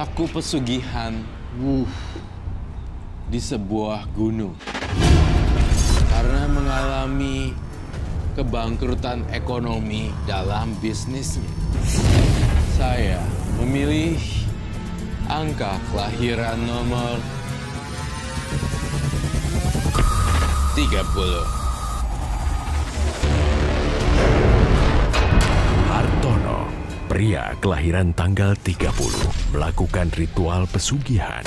pelaku pesugihan di sebuah gunung karena mengalami kebangkrutan ekonomi dalam bisnisnya. Saya memilih angka kelahiran nomor 30. Hartono, pria kelahiran tanggal 30, melakukan ritual pesugihan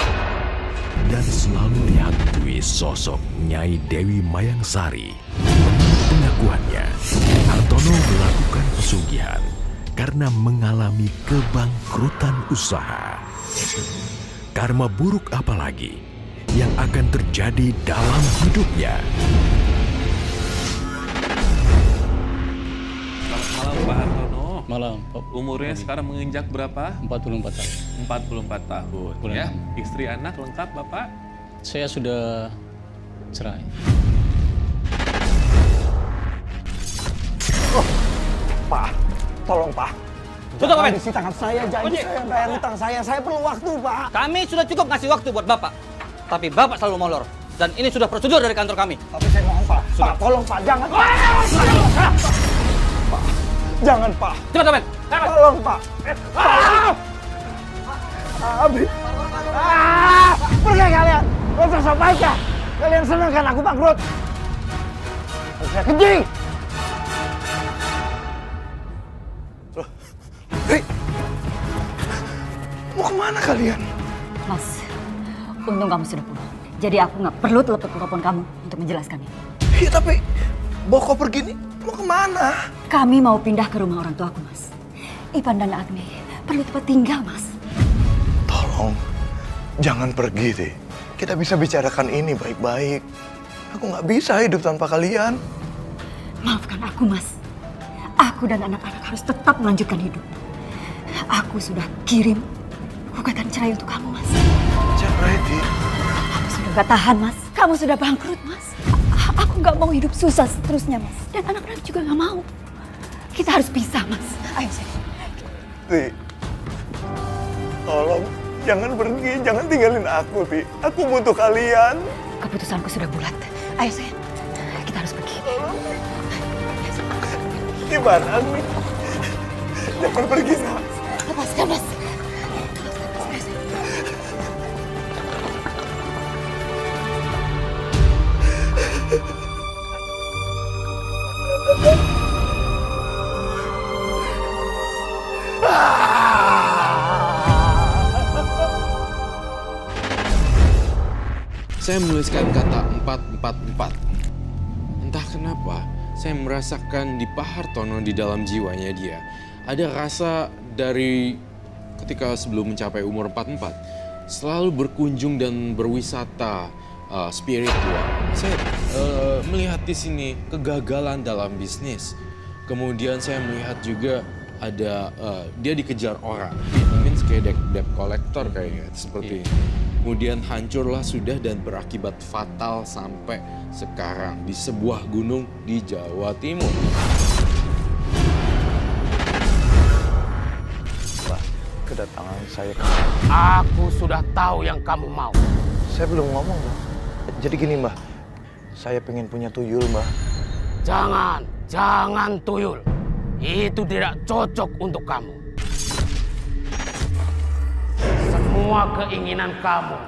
dan selalu dihantui sosok Nyai Dewi Mayangsari. Menurut pengakuannya, Hartono melakukan pesugihan karena mengalami kebangkrutan usaha. Karma buruk apalagi yang akan terjadi dalam hidupnya? Selamat malam Pak Hartono. Malam, Pak. Umurnya sekarang menginjak berapa? 44 tahun. 44 tahun. Bulan Ya, enam. istri anak lengkap Bapak? Saya sudah cerai. Pak, tolong Pak. Tutup, Jangan Amin. disita tangan saya, janji saya bayar hutang saya perlu waktu Pak. Kami sudah cukup ngasih waktu buat Bapak. Tapi Bapak selalu molor. Dan ini sudah prosedur dari kantor kami. Tapi saya mohon Pak, Pak tolong Pak, jangan Pak. Pak, jangan Pak, Cepat, Amin. tolong Pak. Abi, pergi kalian, gak usah sok baik ya. Kalian senang kan aku bangkrut? Saya keji. Hei, mau kemana kalian? Mas, untung kamu sudah pulang. Jadi aku nggak perlu telepon kamu untuk menjelaskan ini. Iya tapi, bawa koper gini, mau kemana? Kami mau pindah ke rumah orang tuaku, Mas. Ipan dan Agni perlu tempat tinggal, Mas. Tolong, jangan pergi deh. Kita bisa bicarakan ini baik-baik. Aku nggak bisa hidup tanpa kalian. Maafkan aku, Mas. Aku dan anak-anak harus tetap melanjutkan hidup. Aku sudah kirim gugatan cerai untuk kamu, Mas. Cerai, Di. Aku sudah gak tahan, Mas. Kamu sudah bangkrut, Mas. Aku gak mau hidup susah seterusnya, Mas. Dan anak-anak juga gak mau. Kita harus pisah, Mas. Ayo, sayang. Di. Tolong, jangan pergi, jangan tinggalin aku, Di. Aku butuh kalian. Keputusanku sudah bulat. Ayo, sayang. Kita harus pergi. Gimana, Agni? Jangan pergi, Sa. Lepaskan, Mas. Saya menuliskan kata 444. Entah kenapa, saya merasakan di Pak Hartono di dalam jiwanya dia ada rasa dari ketika sebelum mencapai umur 44 selalu berkunjung dan berwisata spiritual. Saya melihat di sini kegagalan dalam bisnis. Kemudian saya melihat juga ada dia dikejar orang. Mungkin kayak debt collector kayaknya seperti ini. Kemudian hancurlah sudah dan berakibat fatal sampai sekarang di sebuah gunung di Jawa Timur. Mbak, kedatangan saya ke... Aku sudah tahu yang kamu mau. Saya belum ngomong, Mbak. Jadi gini, Mbak. Saya pengen punya tuyul, Mbak. Jangan tuyul. Itu tidak cocok untuk kamu. Semua keinginan kamu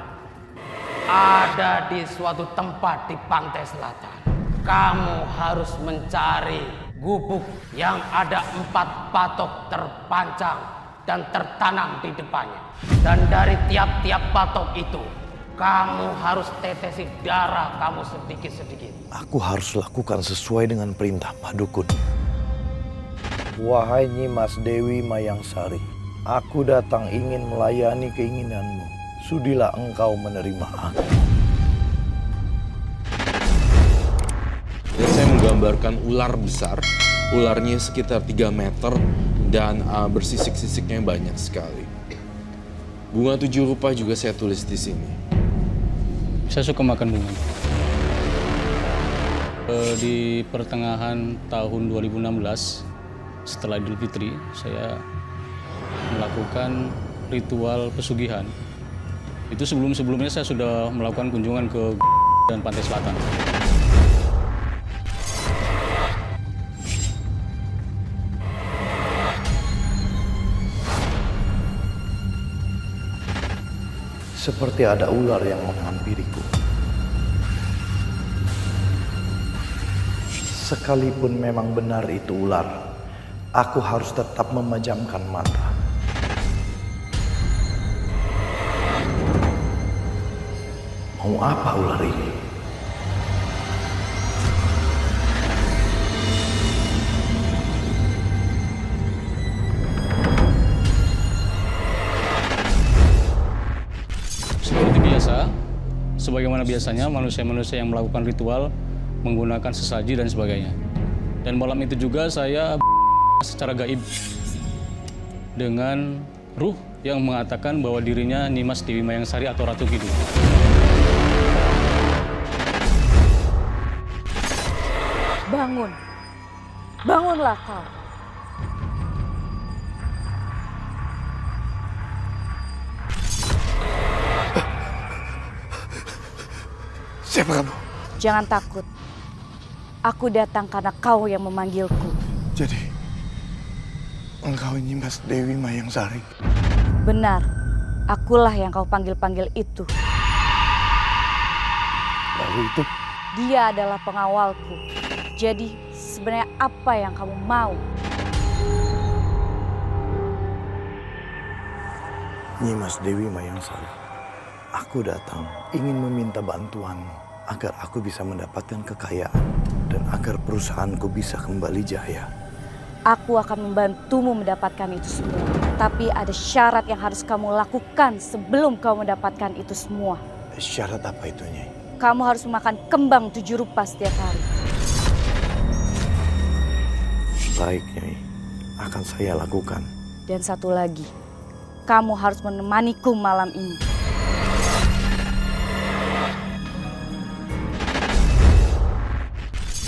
ada di suatu tempat di pantai selatan. Kamu harus mencari gubuk yang ada 4 patok terpancang dan tertanam di depannya. Dan dari tiap-tiap patok itu, kamu harus tetesi darah kamu sedikit-sedikit. Aku harus lakukan sesuai dengan perintah Pak Dukun. Wahai Nyi Mas Dewi Mayangsari, aku datang ingin melayani keinginanmu. Sudilah engkau menerima aku. Dan saya menggambarkan ular besar, ularnya sekitar 3 meter dan bersisik-sisiknya banyak sekali. Bunga 7 rupa juga saya tulis di sini. Saya suka makan bunga. Di pertengahan tahun 2016, setelah Idul Fitri, saya melakukan ritual pesugihan, itu sebelum-sebelumnya saya sudah melakukan kunjungan ke dan Pantai Selatan. Seperti ada ular yang menghampiriku. Sekalipun memang benar itu ular, aku harus tetap memejamkan mata. Mau apa ular ini? Seperti biasa, sebagaimana biasanya manusia-manusia yang melakukan ritual menggunakan sesaji dan sebagainya. Dan malam itu juga saya secara gaib dengan ruh yang mengatakan bahwa dirinya Nimas Dewi Mayangsari atau Ratu Kidul. Bangun. Bangunlah kau. Siapa kamu? Jangan takut. Aku datang karena kau yang memanggilku. Jadi, engkau Nimas Dewi Mayangsari. Benar. Akulah yang kau panggil-panggil itu. Lalu itu? Dia adalah pengawalku. Jadi, sebenarnya apa yang kamu mau? Nimas Dewi Mayangsari, aku datang ingin meminta bantuanmu agar aku bisa mendapatkan kekayaan dan agar perusahaanku bisa kembali jaya. Aku akan membantumu mendapatkan itu semua. Tapi ada syarat yang harus kamu lakukan sebelum kau mendapatkan itu semua. Syarat apa itu, Nyai? Kamu harus memakan kembang 7 rupa setiap hari. Baik, Nyai. Akan saya lakukan. Dan satu lagi, kamu harus menemaniku malam ini.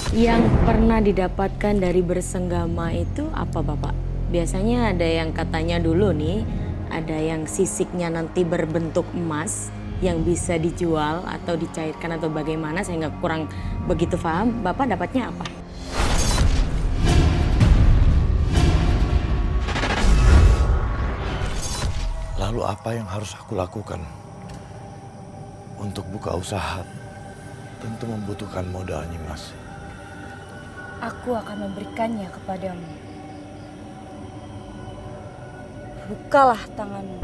Yang pernah didapatkan dari bersenggama itu apa, Bapak? Biasanya ada yang katanya dulu nih, ada yang sisiknya nanti berbentuk emas yang bisa dijual atau dicairkan atau bagaimana, saya nggak kurang begitu paham. Bapak dapatnya apa? Lalu apa yang harus aku lakukan? Untuk buka usaha, tentu membutuhkan modal, Nimas. Aku akan memberikannya kepadamu. Bukalah tanganmu.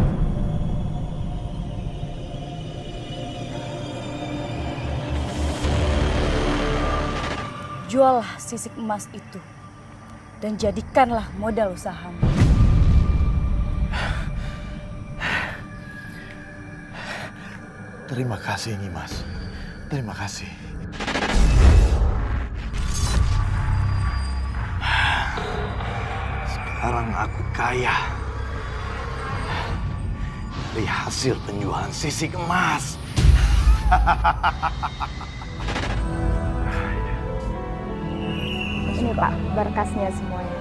Juallah sisik emas itu dan jadikanlah modal usahamu. Terima kasih, Nimas. Terima kasih. Sekarang aku kaya dari hasil penjualan sisik emas. Ini Pak, berkasnya semuanya.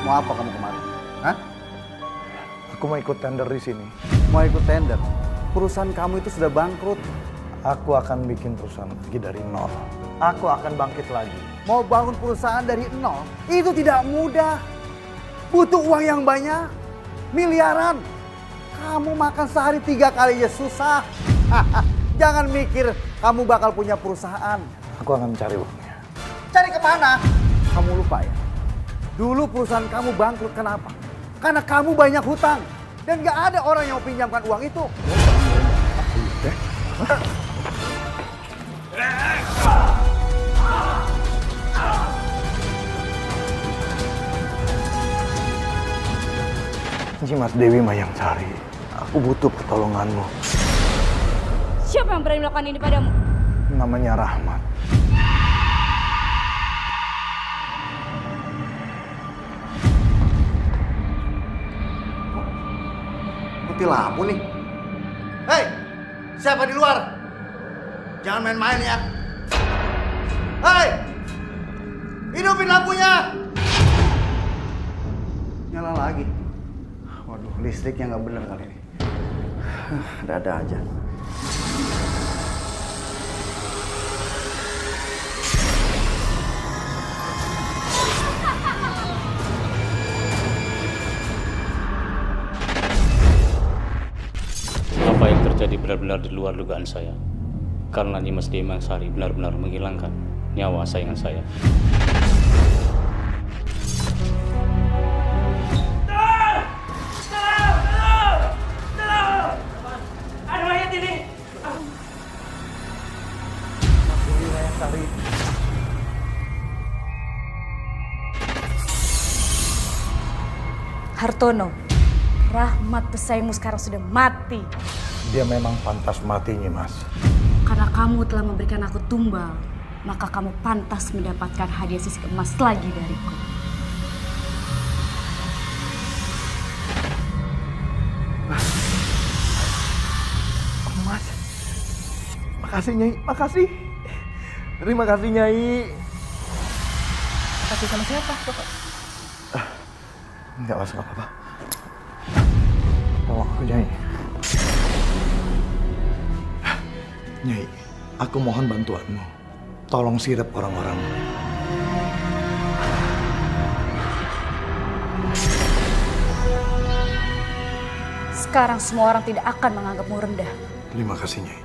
Mau apa kamu kemarin? Hah? Aku mau ikut tender di sini. Mau ikut tender? Perusahaan kamu itu sudah bangkrut. Aku akan bikin perusahaan lagi dari nol. Aku akan bangkit lagi. Mau bangun perusahaan dari nol, itu tidak mudah. Butuh uang yang banyak, miliaran. Kamu makan sehari 3 kali aja susah. Jangan mikir kamu bakal punya perusahaan. Aku akan mencari uangnya. Cari kemana? Kamu lupa ya? Dulu perusahaan kamu bangkrut, kenapa? Karena kamu banyak hutang. Dan gak ada orang yang mau pinjamkan uang itu. Nimas Dewi Mayangsari, aku butuh pertolonganmu. Siapa yang berani melakukan ini padamu? Namanya Rahmat. Mati lampu nih. Hei, siapa di luar? Jangan main-main ya. Hei, hidupin lampunya. Nyala lagi. Waduh, listriknya nggak bener kali ini. Ada-ada aja. Apa yang terjadi benar-benar di luar dugaan saya. Karena Nimas Dewi Mayangsari benar-benar menghilangkan nyawa sayangan saya. Ada mayat ini. Hartono, Rahmat pesaingmu sekarang sudah mati. Dia memang pantas mati, Nyimas. Karena kamu telah memberikan aku tumbal, maka kamu pantas mendapatkan hadiah sisik emas lagi dariku. Emas. Makasih, Nyai. Makasih. Terima kasih, Nyai. Kasih sama siapa, Bapak? Enggak masuk apa-apa. Tolong aku, Nyai. Nyai, aku mohon bantuanmu. Tolong sirap orang-orang. Sekarang semua orang tidak akan menganggapmu rendah. Terima kasih, Nyai.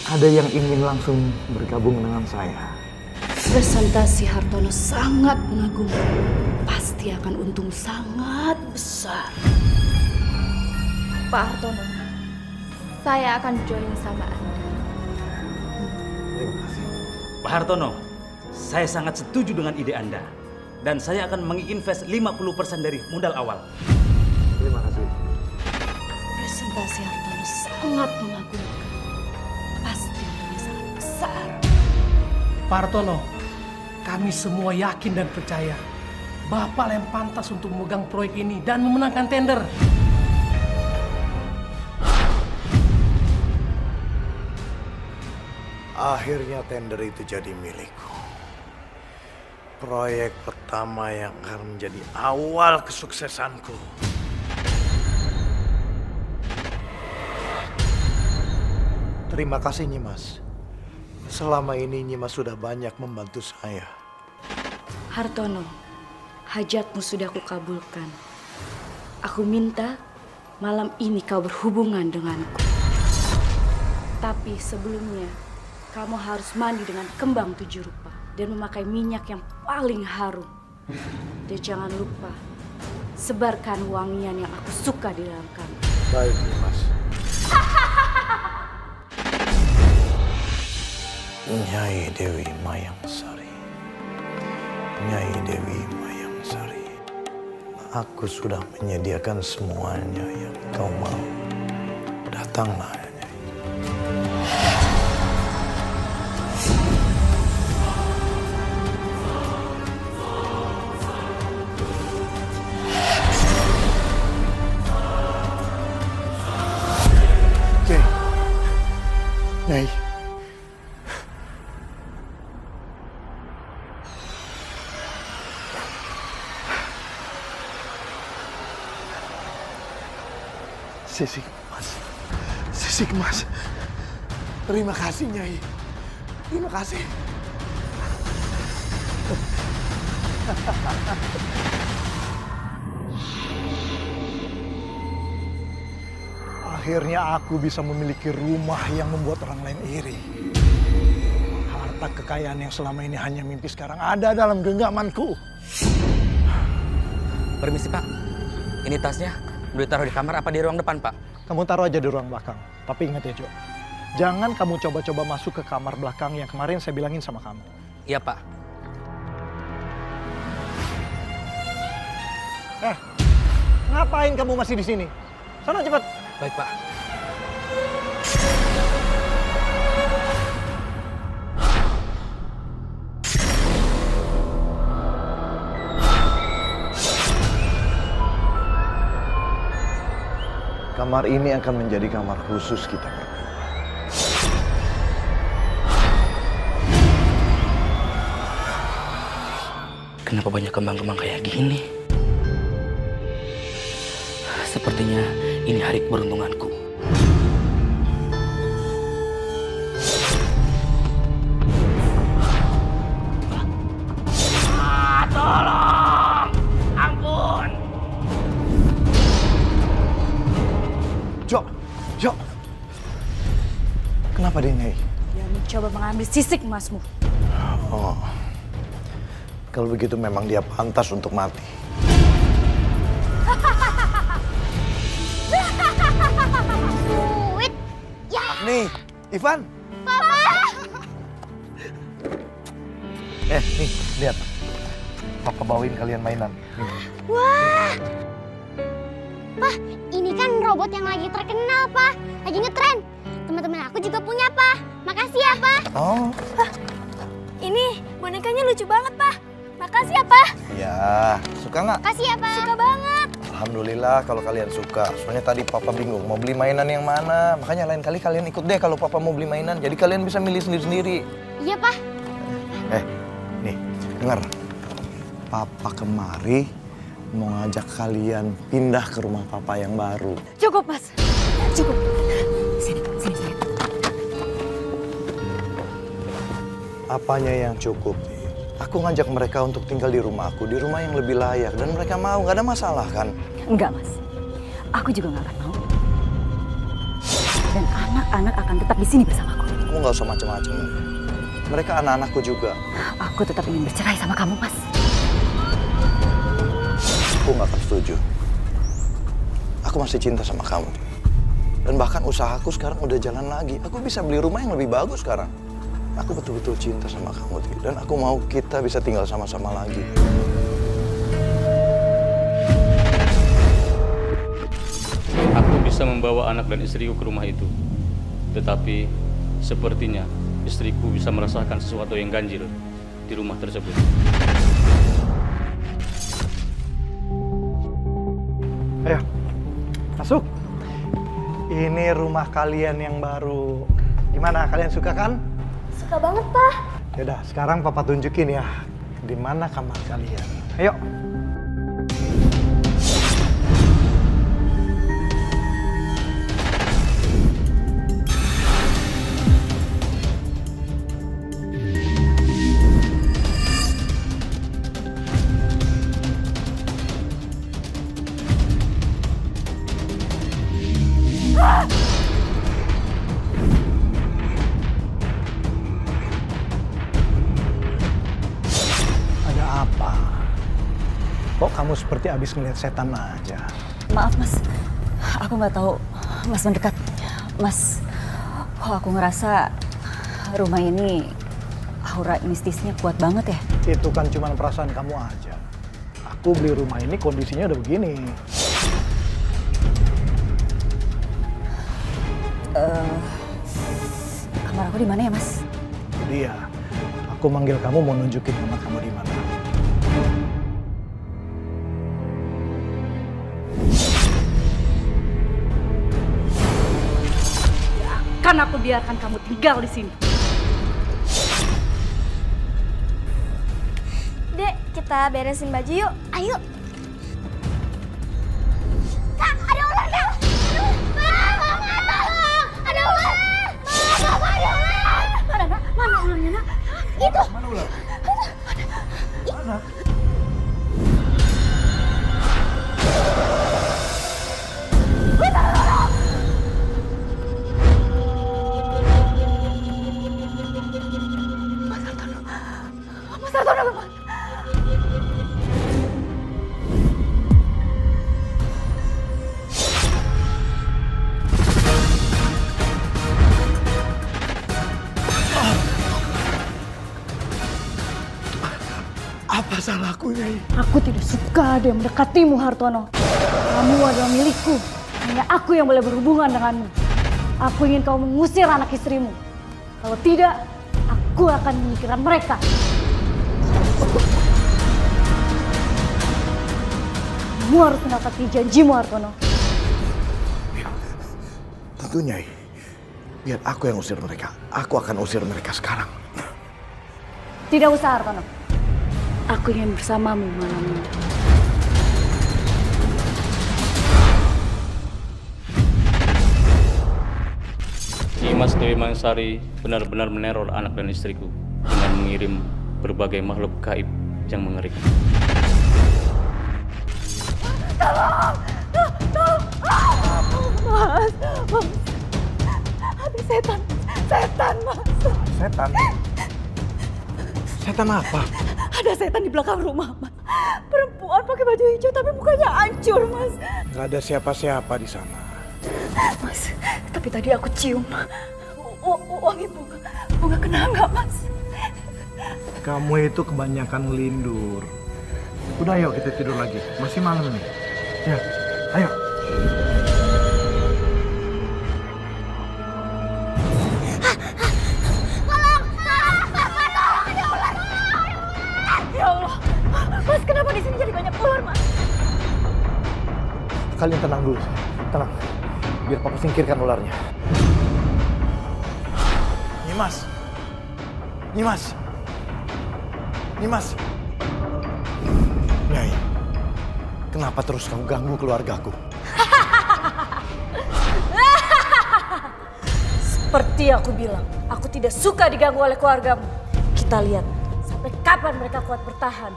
Ada yang ingin langsung bergabung dengan saya. Presentasi Hartono sangat mengagumkan. Pasti akan untung sangat besar. Pak Hartono, saya akan join sama Anda. Terima kasih. Pak Hartono, saya sangat setuju dengan ide Anda. Dan saya akan menginvest 50% dari modal awal. Terima kasih. Presentasi Hartono sangat mengagumkan. Pasti untungnya sangat besar. Pak Hartono, kami semua yakin dan percaya Bapak yang pantas untuk memegang proyek ini dan memenangkan tender. Akhirnya tender itu jadi milikku. Proyek pertama yang akan menjadi awal kesuksesanku. Terima kasih, Nyimas. Selama ini Nyimas sudah banyak membantu saya. Hartono, hajatmu sudah kukabulkan. Aku minta malam ini kau berhubungan denganku. Tapi sebelumnya, kamu harus mandi dengan kembang 7 rupa dan memakai minyak yang paling harum. Dan jangan lupa, sebarkan wangian yang aku suka di dalam kamar. Baik, Nyimas. Nyai Dewi Mayangsari. Nyai Dewi Mayangsari. Aku sudah menyediakan semuanya yang kau mau. Datanglah, Nyai. Nyai. Nyai. Sisik emas. Sisik emas. Terima kasih, Nyai. Terima kasih. Akhirnya aku bisa memiliki rumah yang membuat orang lain iri. Harta kekayaan yang selama ini hanya mimpi sekarang ada dalam genggamanku. Permisi, Pak. Ini tasnya. Boleh taruh di kamar apa di ruang depan, Pak? Kamu taruh aja di ruang belakang. Tapi ingat ya, Jo. Jangan kamu coba-coba masuk ke kamar belakang yang kemarin saya bilangin sama kamu. Iya, Pak. Ngapain kamu masih di sini? Sana cepat. Baik, Pak. Kamar ini akan menjadi kamar khusus kita berdua. Kenapa banyak kembang-kembang kayak gini? Sepertinya ini hari keberuntunganku. Tolong! Ampun! Jo, kenapa dia, Nyai? Dia mencoba mengambil sisik emasmu. Oh, kalau begitu memang dia pantas untuk mati. Wait, ya. Nih, Ivan. Nih, lihat. Papa bawain kalian mainan. Nih. Wah. Pak, ini kan robot yang lagi terkenal, Pak. Lagi ngetren. Teman-teman aku juga punya, Pak. Makasih ya, Pak. Oh. Ini bonekanya lucu banget, Pak. Makasih ya, Pak. Ya, suka nggak? Makasih ya, Pak. Suka banget. Alhamdulillah kalau kalian suka. Soalnya tadi Papa bingung mau beli mainan yang mana. Makanya lain kali kalian ikut deh kalau Papa mau beli mainan. Jadi kalian bisa milih sendiri-sendiri. Iya, Pak. Nih, dengar. Papa kemari mau ngajak kalian pindah ke rumah Papa yang baru. Cukup, Mas. Cukup. Sini. Apanya yang cukup? Aku ngajak mereka untuk tinggal di rumahku, di rumah yang lebih layak. Dan mereka mau, nggak ada masalah kan? Enggak, Mas. Aku juga nggak akan mau. Dan anak-anak akan tetap di sini bersamaku. Kamu nggak usah macam-macam. Mereka anak-anakku juga. Aku tetap ingin bercerai sama kamu, Mas. Aku nggak akan setuju. Aku masih cinta sama kamu. Dan bahkan usahaku sekarang udah jalan lagi. Aku bisa beli rumah yang lebih bagus sekarang. Aku betul-betul cinta sama kamu, Ti. Dan aku mau kita bisa tinggal sama-sama lagi. Aku bisa membawa anak dan istriku ke rumah itu. Tetapi sepertinya istriku bisa merasakan sesuatu yang ganjil di rumah tersebut. Ayo, masuk. Ini rumah kalian yang baru. Gimana, kalian suka kan? Suka banget, Pak. Yaudah, sekarang Papa tunjukin ya di mana kamar kalian. Ayo. Kok kamu seperti habis melihat setan aja? Maaf, Mas. Aku nggak tahu Mas mendekat. Mas, kok aku ngerasa rumah ini aura mistisnya kuat banget ya? Itu kan cuma perasaan kamu aja. Aku beli rumah ini kondisinya udah begini. Kamar aku di mana ya, Mas? Dia. Aku manggil kamu mau nunjukin kamar kamu di mana. Kan aku biarkan kamu tinggal di sini. Dek, kita beresin baju yuk. Ayo. Kak, ada ular, Kak. Ada ular. Ada ular. Mana, Nak? Mana ularnya, Nak? Itu. Mana ular? Mana? Apa salahku, Nyai? Aku tidak suka ada yang mendekatimu, Hartono. Kamu adalah milikku. Hanya aku yang boleh berhubungan denganmu. Aku ingin kau mengusir anak istrimu. Kalau tidak, aku akan menyingkirkan mereka. Kamu harus menepati janjimu, Hartono. Tentu, Nyai. Biar aku yang usir mereka. Aku akan usir mereka sekarang. Tidak usah, Hartono. Aku ingin bersamamu malam ini. Mas Dewi Mansari benar-benar meneror anak dan istriku dengan mengirim berbagai makhluk gaib yang mengerikan. Mas, ada setan, Mas. Setan? Setan apa? Ada setan di belakang rumah, Mas. Perempuan pakai baju hijau tapi mukanya hancur, Mas. Gak ada siapa-siapa di sana. Mas, tapi tadi aku cium wangi bunga kenanga, Mas. Kamu itu kebanyakan melindur. Udah ayo kita tidur lagi. Masih malam nih. Ya, ayo. Ya Allah, Mas kenapa di sini jadi banyak ular, Mas? Kalian tenang dulu. Tenang. Biar papa singkirkan ularnya. Nimas. Nimas. Nimas. Nyai. Kenapa terus kamu ganggu keluargaku? Seperti aku bilang, aku tidak suka diganggu oleh keluargamu. Kita lihat sampai kapan mereka kuat bertahan.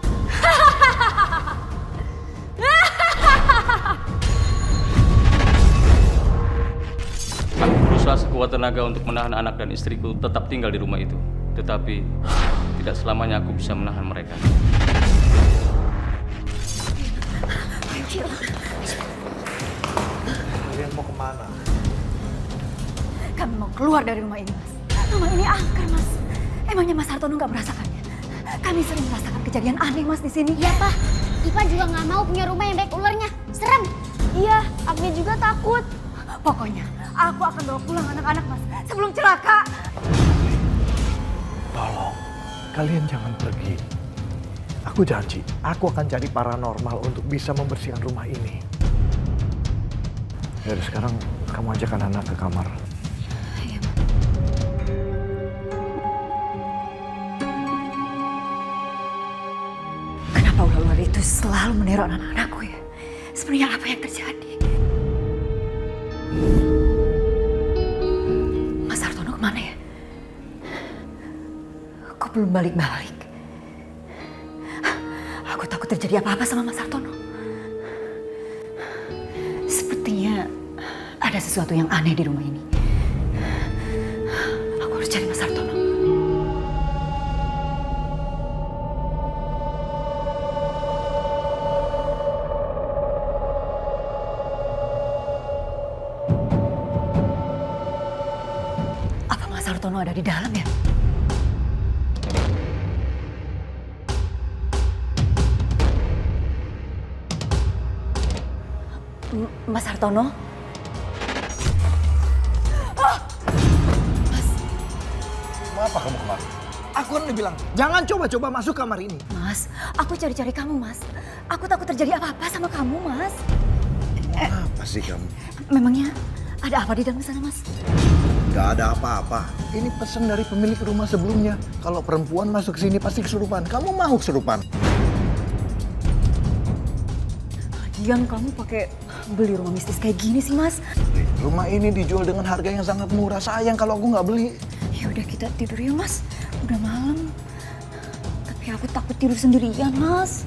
Aku berusaha sekuat tenaga untuk menahan anak dan istriku tetap tinggal di rumah itu. Tetapi tidak selamanya aku bisa menahan mereka. Kalian mau kemana? Kami mau keluar dari rumah ini, Mas. Rumah ini angker, Mas. Emangnya Mas Hartono nggak merasakannya? Kami sering merasakan kejadian aneh, Mas, di sini. Iya, Pak. Ipa juga nggak mau punya rumah yang banyak ularnya. Serem. Iya, aku juga takut. Pokoknya, aku akan bawa pulang anak-anak, Mas. Sebelum celaka. Tolong, kalian jangan pergi. Aku janji, aku akan cari paranormal untuk bisa membersihkan rumah ini. Yaudah, sekarang kamu ajak anak-anak ke kamar. Kenapa ular-ular itu selalu meneror anak-anakku ya? Sebenarnya apa yang terjadi? Mas Hartono kemana ya? Kok belum balik-balik? Aku takut terjadi apa-apa sama Mas Hartono. Sepertinya ada sesuatu yang aneh di rumah ini. Aku harus cari Mas Hartono. Apa Mas Hartono ada di dalam ya? Mas Hartono? Kenapa kamu kemari? Aku kan udah bilang, jangan coba-coba masuk kamar ini. Mas, aku cari-cari kamu, Mas. Aku takut terjadi apa-apa sama kamu, Mas. Apa sih kamu? Memangnya ada apa di dalam sana, Mas? Gak ada apa-apa. Ini pesan dari pemilik rumah sebelumnya. Kalau perempuan masuk sini pasti kesurupan. Kamu mau kesurupan? Yang kamu pakai beli rumah mistis kayak gini sih, Mas? Rumah ini dijual dengan harga yang sangat murah. Sayang kalau aku nggak beli. Ya udah kita tidur ya, Mas. Udah malam. Tapi aku takut tidur sendirian, Mas.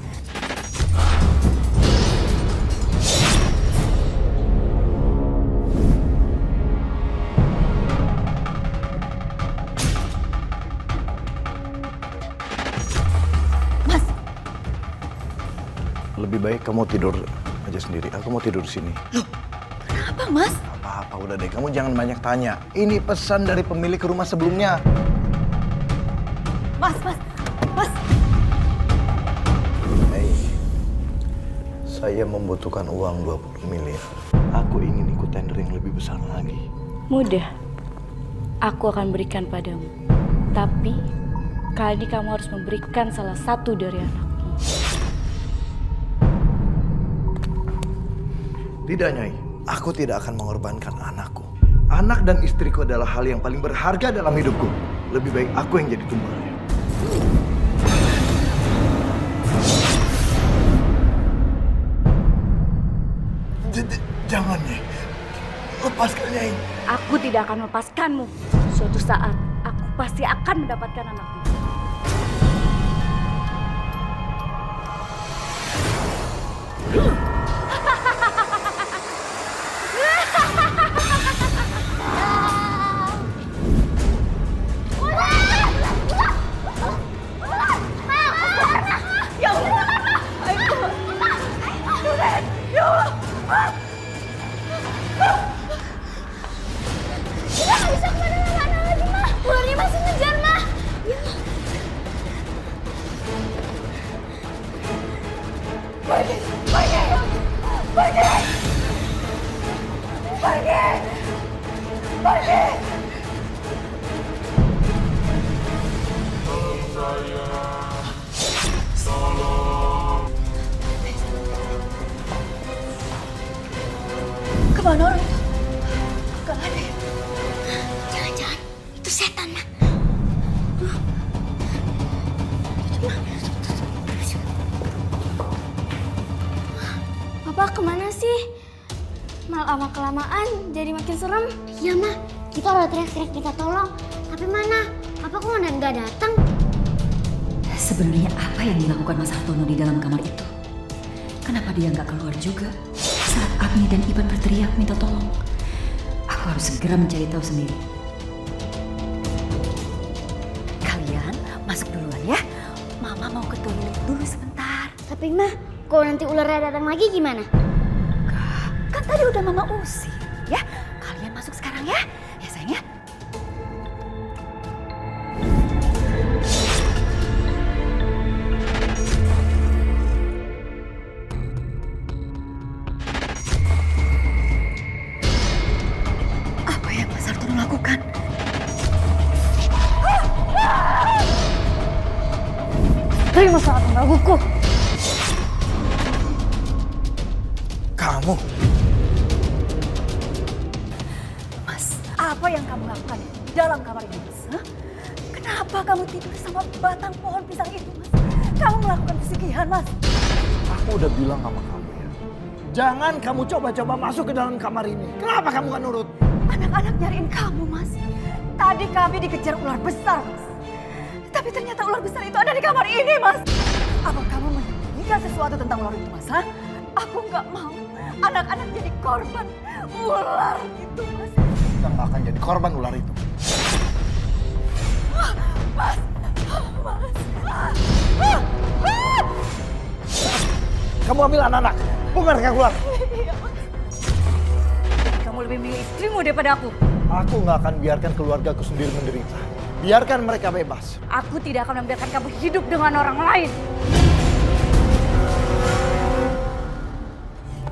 Mas. Lebih baik kamu tidur aja sendiri. Aku mau tidur di sini. Loh, kenapa, Mas? Apa-apa udah deh. Kamu jangan banyak tanya. Ini pesan dari pemilik rumah sebelumnya. Mas. Hey, saya membutuhkan uang 20 miliar. Aku ingin ikut tender yang lebih besar lagi. Mudah. Aku akan berikan padamu. Tapi, kali ini kamu harus memberikan salah satu dari anakmu. Tidak, Nyai. Aku tidak akan mengorbankan anakku. Anak dan istriku adalah hal yang paling berharga dalam hidupku. Lebih baik aku yang jadi tumbalnya. lepaskan, Nyai. Aku tidak akan melepaskanmu. Suatu saat, aku pasti akan mendapatkan anakmu. Ularnya masih ngejar, Ma. Pergi! Pergi! Pergi! Pergi! Pergi! Kemana orang itu? Gak ada ya? Jangan-jangan itu setan, Ma. Papa kemana sih? Lama-kelamaan jadi makin serem. Iya, Ma. Kita udah teriak-teriak minta tolong. Tapi mana? Papa kok nggak datang? Sebenarnya apa yang dilakukan Mas Hartono di dalam kamar itu? Kenapa dia nggak keluar juga? Saat Agni dan Iban berteriak minta tolong. Aku harus segera mencari tahu sendiri. Kalian masuk duluan ya. Mama mau ke toilet dulu sebentar. Tapi Ma, kalau nanti ularnya datang lagi gimana? Kan tadi udah Mama usir ya. Kalian masuk sekarang ya. Ya sayang ya. Apa yang Mas Hartono lakukan? Terima saat menggangguku. Kamu? Mas, apa yang kamu lakukan di dalam kamar ini, Mas? Hah? Kenapa kamu tidur sama batang pohon pisang itu, Mas? Kamu melakukan pesugihan, Mas. Aku udah bilang sama kamu ya. Jangan kamu coba-coba masuk ke dalam kamar ini. Kenapa kamu gak nurut? Anak-anak nyariin kamu, Mas. Tadi kami dikejar ular besar, Mas. Tapi ternyata ular besar itu ada di kamar ini, Mas. Apa kamu menyembunyikan sesuatu tentang ular itu, Mas? Hah? Aku nggak mau anak-anak jadi korban ular itu, Mas. Kita gak akan jadi korban ular itu. Mas, Mas. Kamu ambil anak-anak, bukan mereka keluar. Iya, Mas. Kamu lebih milih istrimu daripada aku. Aku gak akan biarkan keluargaku sendiri menderita. Biarkan mereka bebas. Aku tidak akan membiarkan kamu hidup dengan orang lain.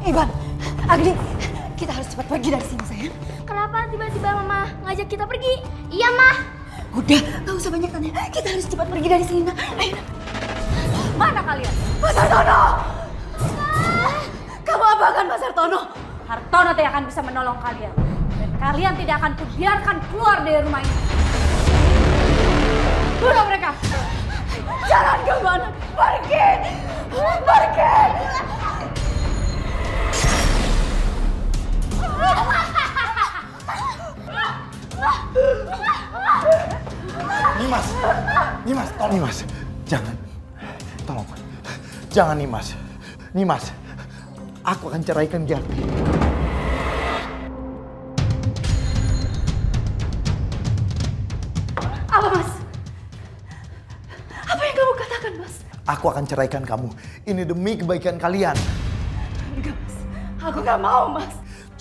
Iban, Agni, kita harus cepat pergi dari sini, sayang. Kenapa tiba-tiba Mama ngajak kita pergi? Iya, Ma. Udah, gak usah banyak tanya. Kita harus cepat pergi dari sini, nak. Ayo, nak. Mana kalian? Mas Hartono! Kamu apakan Mas Hartono? Hartono tidak akan bisa menolong kalian. Dan kalian tidak akan kubiarkan keluar dari rumah ini. Bunuh mereka! Jangan ganggu anak! Pergi! Pergi! Nimas, Nimas, tolong Nimas. Jangan, tolong. Jangan Nimas. Nimas, aku akan ceraikan Giarti. Apa, Mas? Apa yang kamu katakan, Mas? Aku akan ceraikan kamu. Ini demi kebaikan kalian. Enggak, Mas. Aku nggak mau, Mas.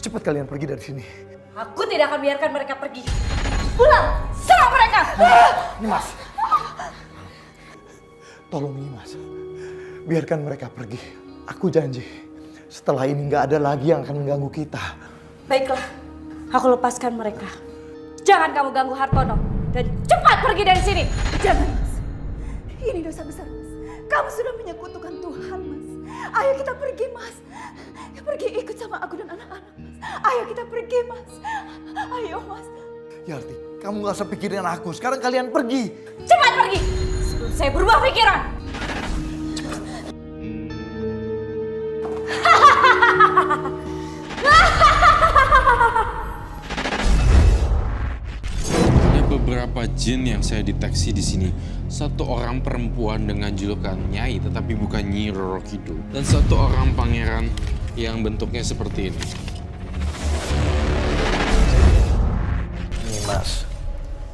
Cepat kalian pergi dari sini. Aku tidak akan biarkan mereka pergi. Pulang! Serang mereka! Nimas. Tolong Nimas. Biarkan mereka pergi. Aku janji. Setelah ini nggak ada lagi yang akan mengganggu kita. Baiklah, aku lepaskan mereka. Jangan kamu ganggu Hartono. Dan cepat pergi dari sini. Jangan, Mas. Ini dosa besar, Mas. Kamu sudah menyekutukan Tuhan, Mas. Ayo kita pergi, Mas. Pergi ikut sama aku dan anak-anak, Mas. Ayo kita pergi, Mas. Ayo, Mas. Yarti, kamu gak usah pikirin aku. Sekarang kalian pergi. Cepat pergi. Sebelum saya berubah pikiran. beberapa jin yang saya deteksi di sini. Satu orang perempuan dengan julukan Nyai, tetapi bukan Nyi Roro Kidul. Dan satu orang pangeran yang bentuknya seperti ini. Nimas,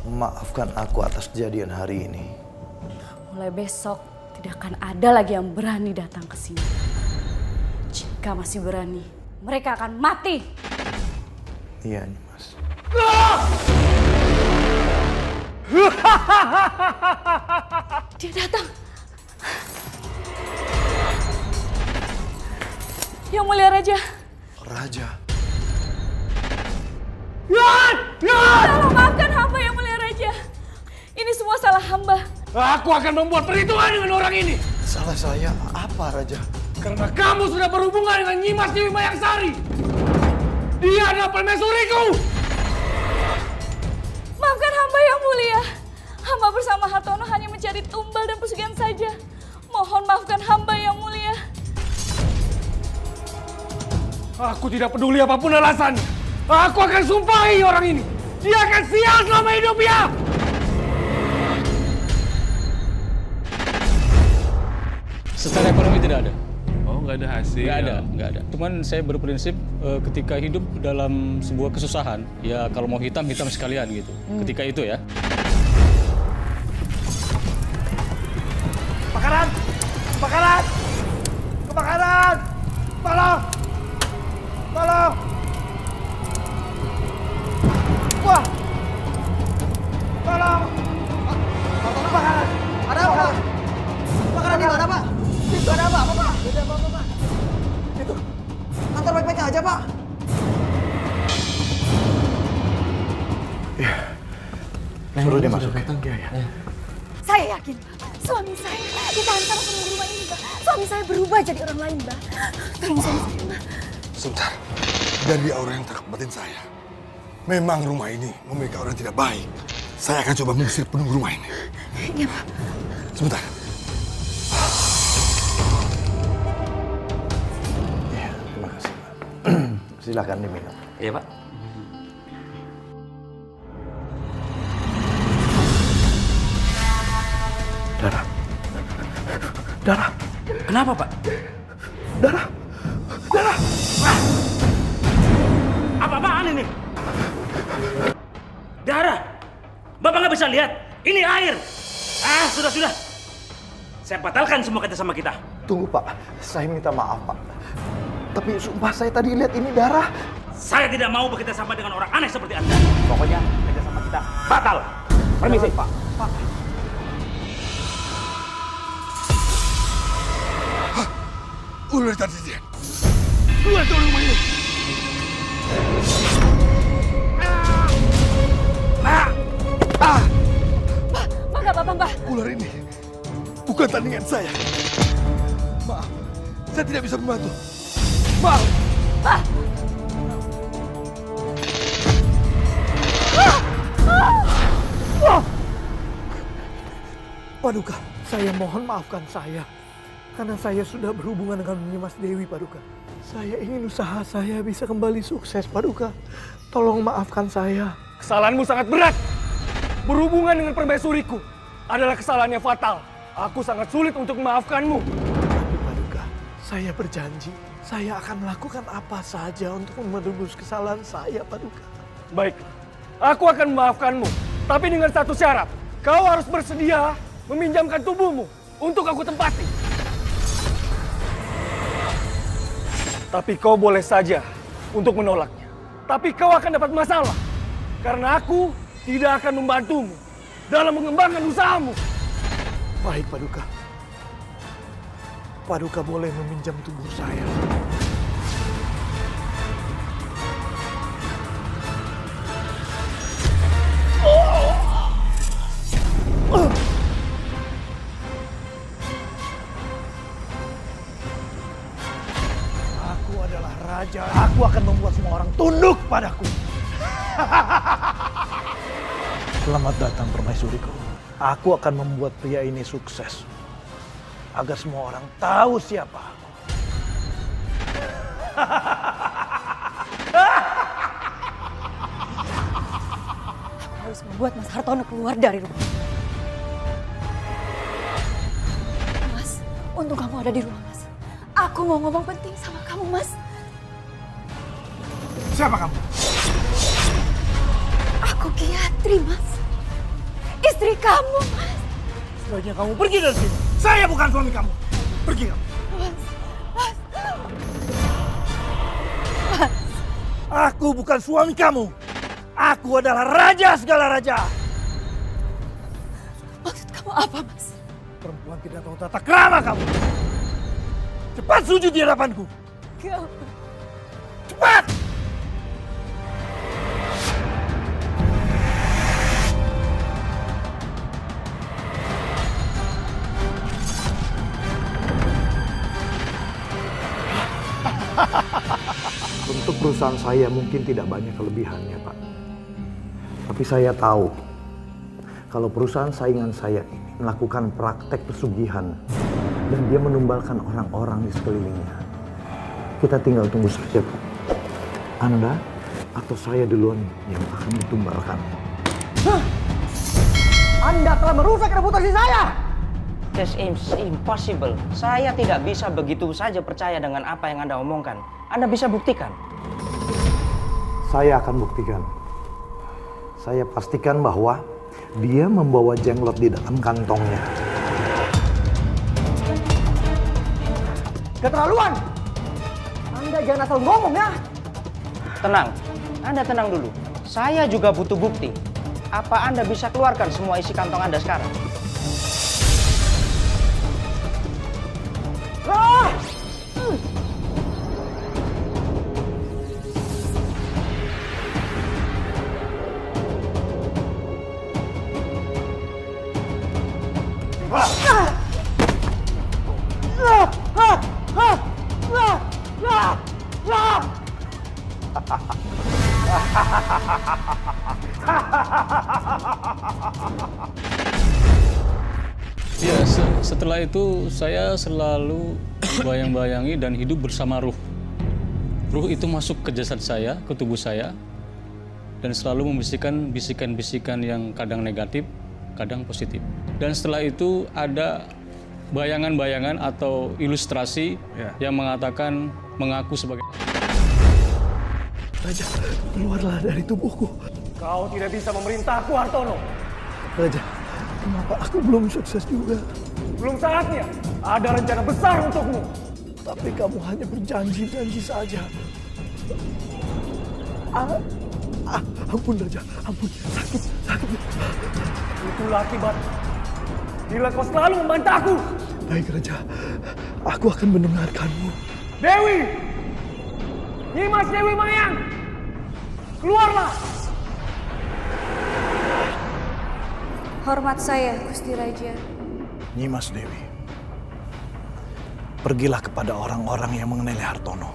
maafkan aku atas kejadian hari ini. Mulai besok tidak akan ada lagi yang berani datang ke sini. Jika masih berani, mereka akan mati. Iya, Nimas. Dia datang. Yang Mulia Raja. Raja. Tolong maafkan hamba Yang Mulia Raja. Ini semua salah hamba. Aku akan membuat perhitungan dengan orang ini. Salah saya apa, Raja? Karena kamu sudah berhubungan dengan Nyimas Dewi Mayangsari. Dia adalah permaisuriku. Maafkan hamba Yang Mulia. Hamba bersama Hartono hanya mencari tumbal dan pesugihan saja. Mohon maafkan hamba Yang Mulia. Aku tidak peduli apapun alasannya. Aku akan sumpahi orang ini. Dia akan sial selama hidupnya. Secara ekonomi tidak ada. Oh, nggak ada hasil. Nggak ada. Cuman saya berprinsip ketika hidup dalam sebuah kesusahan, ya kalau mau hitam sekalian gitu. Ketika itu ya. Kebakaran! Kebakaran! Kebakaran! Tolong! Tolong! Wah! Tolong! Kebakaran! Ada apa? Kebakaran di mana, Pak? Itu ada apa, Pak? Tidak ada apa-apa, Pak. Itu kantor baik-baik aja, Pak. Iya. Suruh dia masuk. Saya yakin, suami saya ditahan sama penunggu rumah ini, Mbak. Suami saya berubah jadi orang lain, Mbak. Tolong suami saya, Mbak. Sebentar. Dari aura yang terkena batin saya, memang rumah ini memiliki orang tidak baik. Saya akan coba mengusir penunggu rumah ini. Iya, Pak. Sebentar. Iya, terima kasih, Pak. Silakan diminum. Iya, Pak. Darah. Darah. Kenapa, Pak? Darah. Darah. Apa-apaan ini? Darah. Bapak nggak bisa lihat. Ini air. Sudah. Saya batalkan semua kerjasama kita. Tunggu, Pak. Saya minta maaf, Pak. Tapi sumpah saya tadi lihat ini darah. Saya tidak mau bekerja sama dengan orang aneh seperti Anda. Pokoknya kerjasama kita batal. Permisi, Pak. Pak. Ular tadi dia. Keluar dari rumah ini. Mbak, nggak apa-apa, Mbak. Ular ini bukan tandingan saya. Maaf, saya tidak bisa membantu. Maaf. Mbak. Paduka, saya mohon maafkan saya. Karena saya sudah berhubungan dengan Nyimas Dewi, Paduka. Saya ingin usaha saya bisa kembali sukses, Paduka. Tolong maafkan saya. Kesalahanmu sangat berat. Berhubungan dengan permaisuriku adalah kesalahan yang fatal. Aku sangat sulit untuk memaafkanmu. Tapi Paduka, saya berjanji. Saya akan melakukan apa saja untuk menebus kesalahan saya, Paduka. Baik, aku akan memaafkanmu. Tapi dengan satu syarat. Kau harus bersedia meminjamkan tubuhmu untuk aku tempati. Tapi kau boleh saja untuk menolaknya. Tapi kau akan dapat masalah. Karena aku tidak akan membantumu dalam mengembangkan usahamu. Baik, Paduka. Paduka boleh meminjam tubuh saya. Aku adalah raja. Aku akan membuat semua orang tunduk padaku. Selamat datang, permaisuriku. Aku akan membuat pria ini sukses. Agar semua orang tahu siapa aku. Harus harus membuat Mas Hartono keluar dari rumah. Mas, untung kamu ada di rumah, Mas. Aku mau ngomong penting sama kamu, Mas. Siapa kamu? Aku Kiatri, Mas. Istri kamu, Mas. Sebaiknya kamu pergi dari sini. Saya bukan suami kamu. Pergi kamu. Aku bukan suami kamu. Aku adalah raja segala raja. Maksud kamu apa, Mas? Perempuan tidak tahu tata krama kamu. Cepat sujud di hadapanku. Cepat! Untuk perusahaan saya mungkin tidak banyak kelebihannya, Pak. Tapi saya tahu kalau perusahaan saingan saya ini melakukan praktek pesugihan dan dia menumbalkan orang-orang di sekelilingnya. Kita tinggal tunggu saja, Pak. Anda atau saya duluan yang akan ditumbalkan. Anda telah merusak reputasi saya! This is impossible. Saya tidak bisa begitu saja percaya dengan apa yang Anda omongkan. Anda bisa buktikan. Saya akan buktikan. Saya pastikan bahwa dia membawa jenglot di dalam kantongnya. Keterlaluan! Anda jangan asal ngomong ya! Tenang. Anda tenang dulu. Saya juga butuh bukti. Apa Anda bisa keluarkan semua isi kantong Anda sekarang? Ya, setelah itu saya selalu bayang-bayangi dan hidup bersama ruh. Ruh itu masuk ke jasad saya, ke tubuh saya, dan selalu membisikkan bisikan-bisikan yang kadang negatif, kadang positif. Dan setelah itu ada bayangan-bayangan atau ilustrasi yang mengatakan mengaku sebagai Raja, keluarlah dari tubuhku. Kau tidak bisa memerintahku, Hartono. Raja, kenapa aku belum sukses juga? Belum saatnya. Ada rencana besar untukmu. Tapi kamu hanya berjanji-janji saja. Ampun Raja, ampun. Sakit. Itulah akibatnya. Bila kau selalu membantahku. Baik Raja, aku akan mendengarkanmu. Dewi! Nyimas Dewi Mayang! Keluarlah! Hormat saya, Gusti Raja. Nyimas Dewi, pergilah kepada orang-orang yang mengenali Hartono.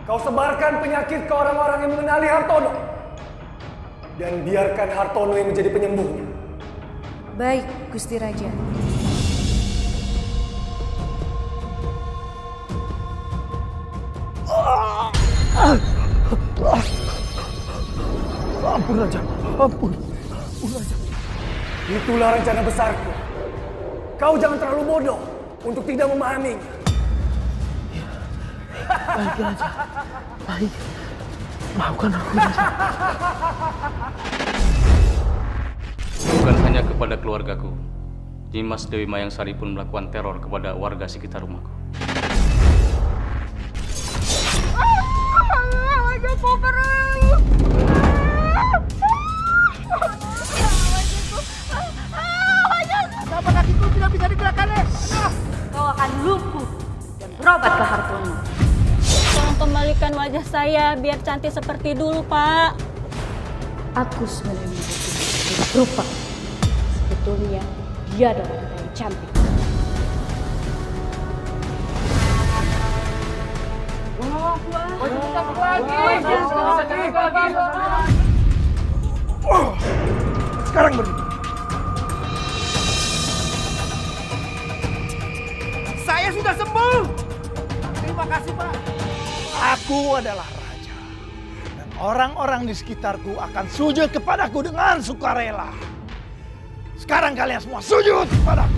Kau sebarkan penyakit ke orang-orang yang mengenali Hartono. Dan biarkan Hartono yang menjadi penyembuhnya. Baik, Gusti Raja. Ampun Raja, ampun Raja. Itulah rencana besarku. Kau jangan terlalu bodoh untuk tidak memahaminya. Baik Raja, baik. Maafkan aku Raja. bukan hanya kepada keluargaku. Nyimas Dewi Mayang Sari pun melakukan teror kepada warga sekitar rumahku. Kenapa kakiku tidak bisa digerakkan? Kau akan lumpuh dan berobat ke Hartono. Tolong kembalikan wajah saya biar cantik seperti dulu, Pak. Aku sebenarnya tidak berupa. Sebetulnya dia adalah wanita yang cantik. Sekarang berdiri. Saya sudah sembuh. Terima kasih, Pak. Aku adalah raja. Dan orang-orang di sekitarku akan sujud kepadaku dengan sukarela. Sekarang kalian semua sujud kepadaku.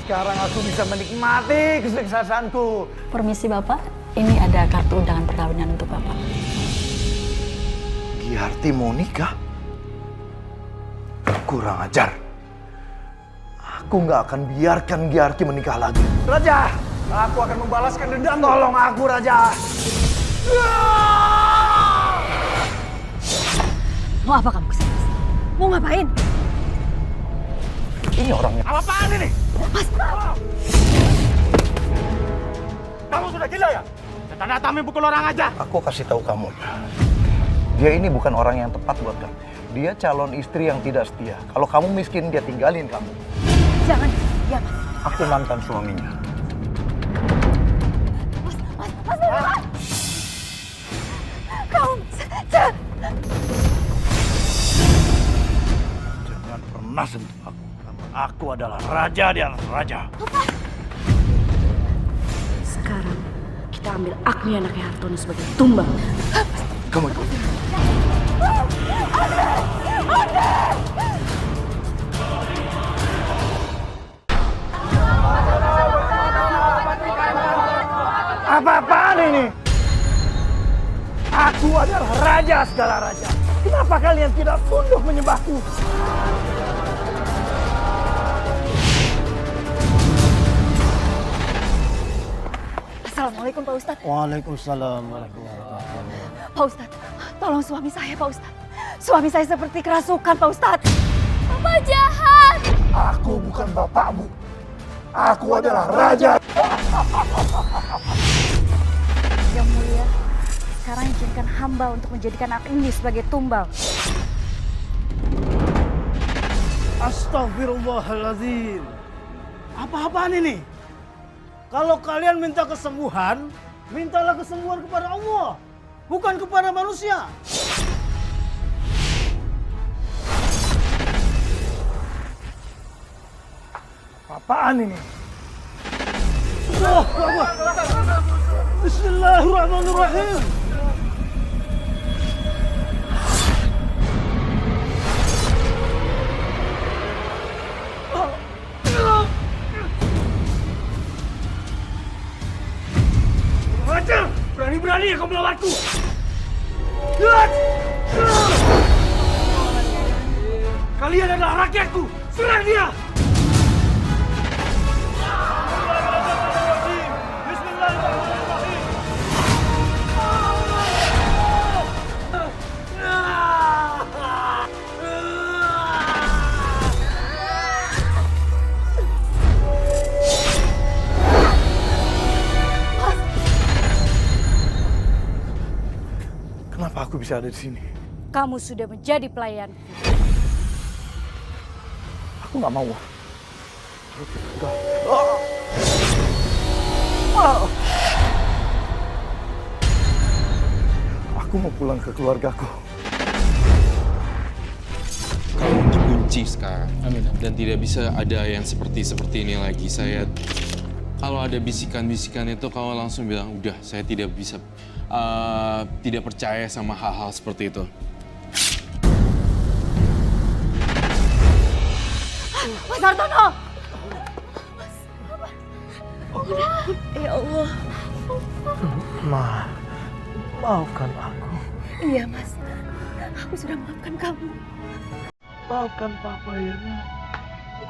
Sekarang aku bisa menikmati kesuksesanku. Permisi Bapak, ini ada kartu undangan perkawinan untuk Bapak. Giarti mau nikah? Kurang ajar. Aku nggak akan biarkan Giarti menikah lagi. Raja, aku akan membalaskan dendam. Tolong aku, Raja. Mau apa kamu kesini? Mau ngapain? Ini orangnya. Apa-apaan ini? Mas! Kamu sudah gila ya? Datang-datang pukul orang aja. Aku kasih tahu kamu. Dia ini bukan orang yang tepat buat kamu. Dia calon istri yang tidak setia. Kalau kamu miskin, dia tinggalin kamu. Jangan, ya Mas. Aku mantan suaminya. Mas! Kamu... Jangan pernah sentuh aku. Karena aku adalah raja di atas raja. Sekarang kita ambil Agni anaknya Hartono sebagai tumbal. Kamu ikut. Apa-apaan ini? Aku adalah raja segala raja. Kenapa kalian tidak tunduk menyembahku? Assalamualaikum Pak Ustadz. Waalaikumsalam warahmatullahi wabarakatuh. Pak Ustadz, tolong suami saya Pak Ustadz. Suami saya seperti kerasukan Pak Ustadz. Bapak jahat. Aku bukan bapakmu. Aku adalah raja. Yang mulia, sekarang izinkan hamba untuk menjadikan anak ini sebagai tumbal. Astagfirullahaladzim. Apa-apaan ini? Kalau kalian minta kesembuhan, mintalah kesembuhan kepada Allah, bukan kepada manusia. Apaan ini? Bismillahirrahmanirrahim. Raja, berani-berani kau melawanku. Kalian adalah rakyatku. Serang dia. Kenapa aku bisa ada di sini? Kamu sudah menjadi pelayan. Aku nggak mau. Aku mau pulang ke keluargaku. Kamu dikunci sekarang. Amin. Dan tidak bisa ada yang seperti ini lagi. Kalau ada bisikan-bisikan itu, kamu langsung bilang, udah, saya tidak bisa, tidak percaya sama hal-hal seperti itu. Mas Hartono! Ya Allah. Maafkan aku. Iya Mas, aku sudah maafkan kamu. Maafkan Papa ya.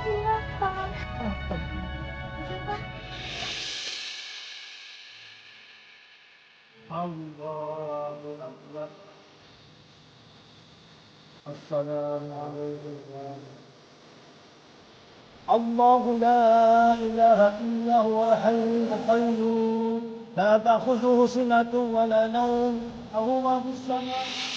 Iya, Pak. Maafkan. Allahu Akbar. Assalamualaikum. Allahu la ilaha illa huwa al-hayyul qayyum. La ta'khudhuhu sinatun wa la nawm. Huwa fis samaa'i